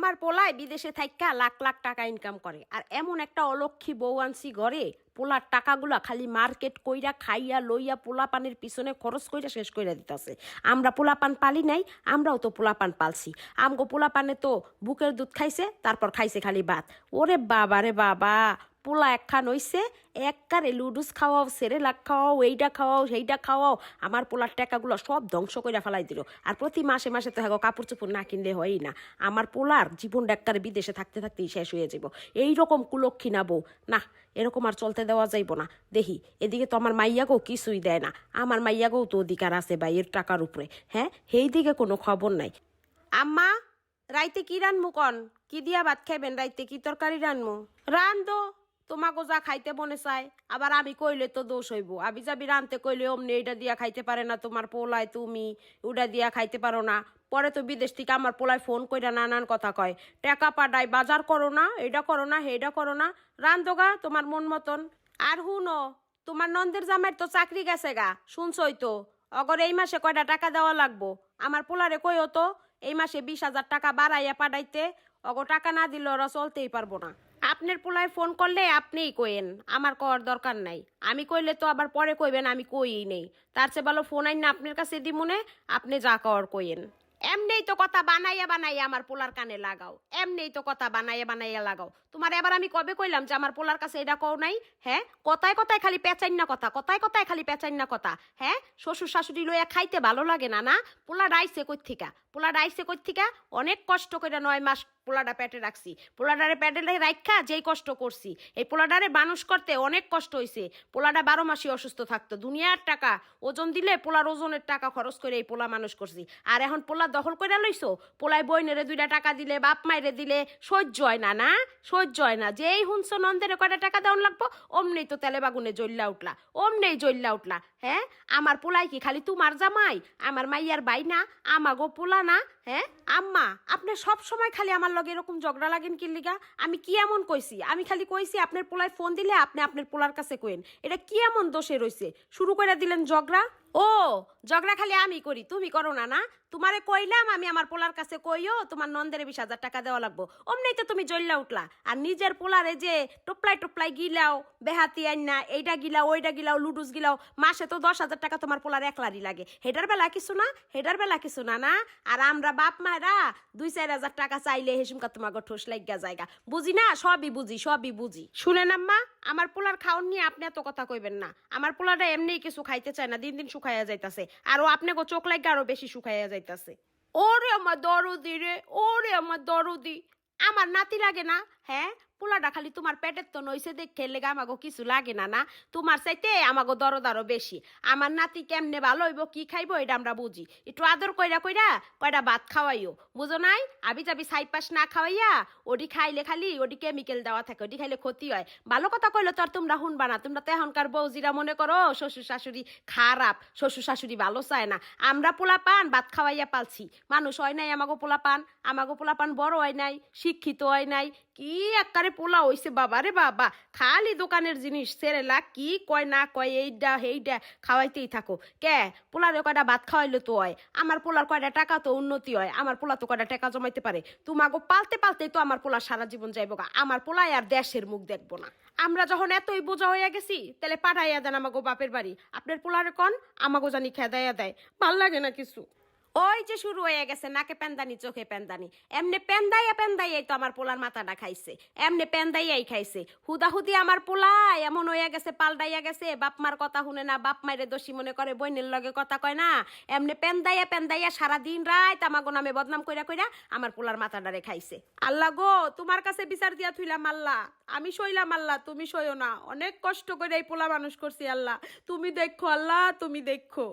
আমার পোলায় বিদেশে থাইকা লাখ লাখ টাকা ইনকাম করে, আর এমন একটা অলক্ষী বউ আনছি ঘরে, পোলার টাকাগুলা খালি মার্কেট কইরা খাইয়া লইয়া পোলা পানের পিছনে খরচ কইরা শেষ কইরা দিতেছে। আমরা পোলা পান পালি নাই, আমরাও তো পোলা পান পালছি। আমগো পোলা পানে তো বুকের দুধ খাইছে, তারপর খাইছে খালি ভাত। ওরে বাবা রে বাবা, পোলা একখান হইছে, এককারে লুডুস খাওয়াও, সেরেলাক খাওয়াও, এইটা খাওয়াও সেইটা খাওয়াও, আমার পোলার টাকাগুলো সব ধ্বংস করে ফেলাই দিল। আর প্রতি মাসে মাসে তো হ্যাঁ কাপড় চোপড় না কিনলে হয়ই না। আমার পোলার জীবনটা একবারে বিদেশে থাকতে থাকতেই শেষ হয়ে যাব। এইরকম কুলক্ষী না বউ, না এরকম আর চলতে দেওয়া যাইব না। দেখি এদিকে তো আমার মাইয়াকেও কিছুই দেয় না, আমার মাইয়াকেও তো অধিকার আছে ভাই এর টাকার উপরে। হ্যাঁ, সেই দিকে কোনো খবর নাই। আম্মা, রাইতে কি রানমু কন? কি দিয়া ভাত খাইবেন? রাইতে কি তরকারি রানমু? রান দো, তোমাকে যা খাইতে মনে চায়। আবার আমি কইলে তো দোষ হইব। আবি যাবি রানতে কইলে অমনি এইটা দিয়া খাইতে পারে না তোমার পোলায়, তুমি ওটা দিয়া খাইতে পারো না। পরে তো বিদেশ থেকে আমার পোলায় ফোন কইরা নানান কথা কয়, টাকা পাঠায়, বাজার করো না, এইটা করো না, সেইটা করো না। রান্ধোগা তোমার মন মতন। আর হুনো, তোমার নন্দের জামাইয়ের তো চাকরি গেছে গা, শুনছই তো। অগর এই মাসে কয়টা টাকা দেওয়া লাগবো? আমার পোলারে কইও তো এই মাসে 20,000 টাকা বাড়াইয়া পাঠাইতে। অগো টাকা না দিলে ওরা চলতেই পারবো না। আপনার পোলায় ফোন করলে আপনিই কইেন, আমার কর দরকার নাই। আমি কইলে তো আবার পরে কইবেন আমি কইই নেই। তার চেয়ে ভালো ফোন আইন না আপনার কাছে দিমুনে, আপনি যা কর কইেন। এমনিই তো কথা বানাইয়া বানাইয়া আমার পোলার কানে লাগাও, এমনিই তো কথা বানাইয়া বানাইয়া লাগাও। তোমার এবার আমি কবে কইলাম যে আমার পোলার কাছে এটা কও নাই? হ্যাঁ, কথায় কথায় খালি পেঁচাইন না কথা, কথায় কথায় খালি পেঁচাইন না কথা। হ্যাঁ, শ্বশুর শাশুড়ি লইয়া খাইতে ভালো লাগে না? না, পোলা ডাইছে কইথিকা, পোলা ডাইছে কইথিকা। অনেক কষ্ট করে 9 মাস পোলাডা পেটে রাখছি। পোলাডারে পেটে রাখা যেই কষ্ট করছি, এই পোলাডারে মানুষ করতে অনেক কষ্ট হয়েছে। পোলাডা 12 মাসই অসুস্থ থাকতো, দুনিয়ার টাকা ওজন দিলে পোলার ওজনের টাকা খরচ করে এই পোলা মানুষ করছি। আর এখন পোলা দখল করে লইছো, পোলায় বইনেরে 2টা টাকা দিলে, বাপ মাইরে দিলে সহ্য হয় না। না, সহ্য হয় না। যেই হুনছো নন্দের কয়টা টাকা দেওয়ান লাগবো, অমনি তো তেলে বাগুনে জ্বললা উঠলা, অমনি জ্বললা উঠলা। হ্যাঁ, আমার পোলাই কি খালি তোমার জামাই? আমার মাইয়ার বাই না? আমাগো পোলা না? হ্যাঁ আম্মা, আপনি সব সময় খালি আমার লগে এরকম ঝগড়া লাগেন কি লিগা? আমি কি এমন কইছি? আমি খালি কইছি আপনার পোলায় ফোন দিলে আপনি আপনার পোলার কাছে কইেন। এটা কি এমন দোষে রইছে? শুরু করে দিলেন ঝগড়া। ও, ঝগড়া খালি আমি করি, তুমি করো না? না, তোমারে কইলাম আমি আমার পোলার কাছে কইও তোমার নন্দের 20,000 টাকা দেওয়া লাগবো, অমনি তো তুমি জ্বললা উঠলা। আর নিজের পোলারে যে টোপলাই টোপলাই গিলাও, বেহাতি আইন না, এইটা গিলাও, ওইটা গিলাও, লুডুস গিলাও, মাসে তো 10,000 টাকা তোমার পোলার একলারই লাগে। হেডার বেলা কিছু না, হেডার বেলা কিছু না। না, আর আমরা বাপ মায়েরা 2-4 হাজার টাকা চাইলে হেসুমকা তোমাকে ঠোস লাগিয়া জায়গা। বুঝি না, সবই বুঝি, সবই বুঝি। শুনেন আম্মা, আমার পোলার খাওন নিয়ে আপনি এত কথা কইবেন না। আমার পোলাটা এমনিই কিছু খাইতে চায় না, দিন দিন শুকাইয়া যাইতাছে। আর ও আপনি চোখ লাগে আরো বেশি শুকাইয়া যাইতাছে। ওরে আমার দরদি রে, ওরে আমার দরদি। আমার নাতি লাগে না? হ্যাঁ, পোলাটা খালি তোমার পেটের তো নইছে দেখে লেগে আমাগো কিছু লাগে না? না, তোমার চাইতে আমাগো দরদ আরো বেশি। আমার নাতি কেমনে ভালো হইব, কি খাইবো এটা আমরা বুঝি। একটু আদর কইরা কইরা কয়টা ভাত খাওয়াইও, বুঝো নাই? আবি যাবি সাইপাস না খাওয়াইয়া ওডি খাইলে খালি ওডি কেমিক্যাল দেওয়া থাকে, ওডি খাইলে ক্ষতি হয়। ভালো কথা কইলে তো আর তোমরা শুনবা না। তোমরা তো এখনকার বউজিরা মনে করো শ্বশুর শাশুড়ি খারাপ, শ্বশুর শাশুড়ি ভালো চায় না। আমরা পোলা পান ভাত খাওয়াইয়া পালছি, মানুষ হয় নাই আমাগো পোলা পান। আমাগো পোলা পান বড় হয় নাই, শিক্ষিত হয় নাই। কি একবারে পোলা হইছে বাবা রে বাবা, খালি দোকানের জিনিস সেরেলা, কি কয় না কয় এইটা সেইটা খাওয়াইতেই থাকো। কে পোলারে কয়টা ভাত খাওয়াইলে তো হয়? আমার পোলার কয়টা টাকা তো উন্নতি হয়, আমার পোলা তো কয়টা টাকা জমাইতে পারে। তোমাগো পালতে পালতেই তো আমার পোলা সারা জীবন যাইব গা। আমার পোলায় আর দেশের মুখ দেখবো না। আমরা যখন এতই বোঝা হয়ে গেছি, তাহলে পাঠাইয়া দেন আমাগো বাপের বাড়ি। আপনার পোলারে কন আমাগো জানি খেদাইয়া দেয়, ভাল লাগে না কিছু। ওই যে শুরু হয়ে গেছে নাকে পেন্দানি চোখে পেন্দানি। এমনি পেন্দাইয়া পেন্দাইয়াই তো আমার পোলার মাথাটা খাইছে, এমনি পেন্দাইয়াই খাইছে। হুদাহুদি আমার পোলা এমন হয়ে গেছে, পাল্টাইয়া গেছে। বাপ মার কথা শুনে না, বাপ মায়ের দোষী মনে করে, বইনের লগে কথা কয় না। এমনি পেন্দাইয়া পেন্দাইয়া সারাদিন রাত আমাগো নামে বদনাম কইরা কইরা আমার পোলার মাথাটারে খাইছে। আল্লাহ গো, তোমার কাছে বিচার দিয়া থুইলাম আল্লাহ, আমি সইলাম আল্লাহ, তুমি সইও না। অনেক কষ্ট করে এই পোলা মানুষ করছি আল্লাহ, তুমি দেখো আল্লাহ, তুমি দেখো।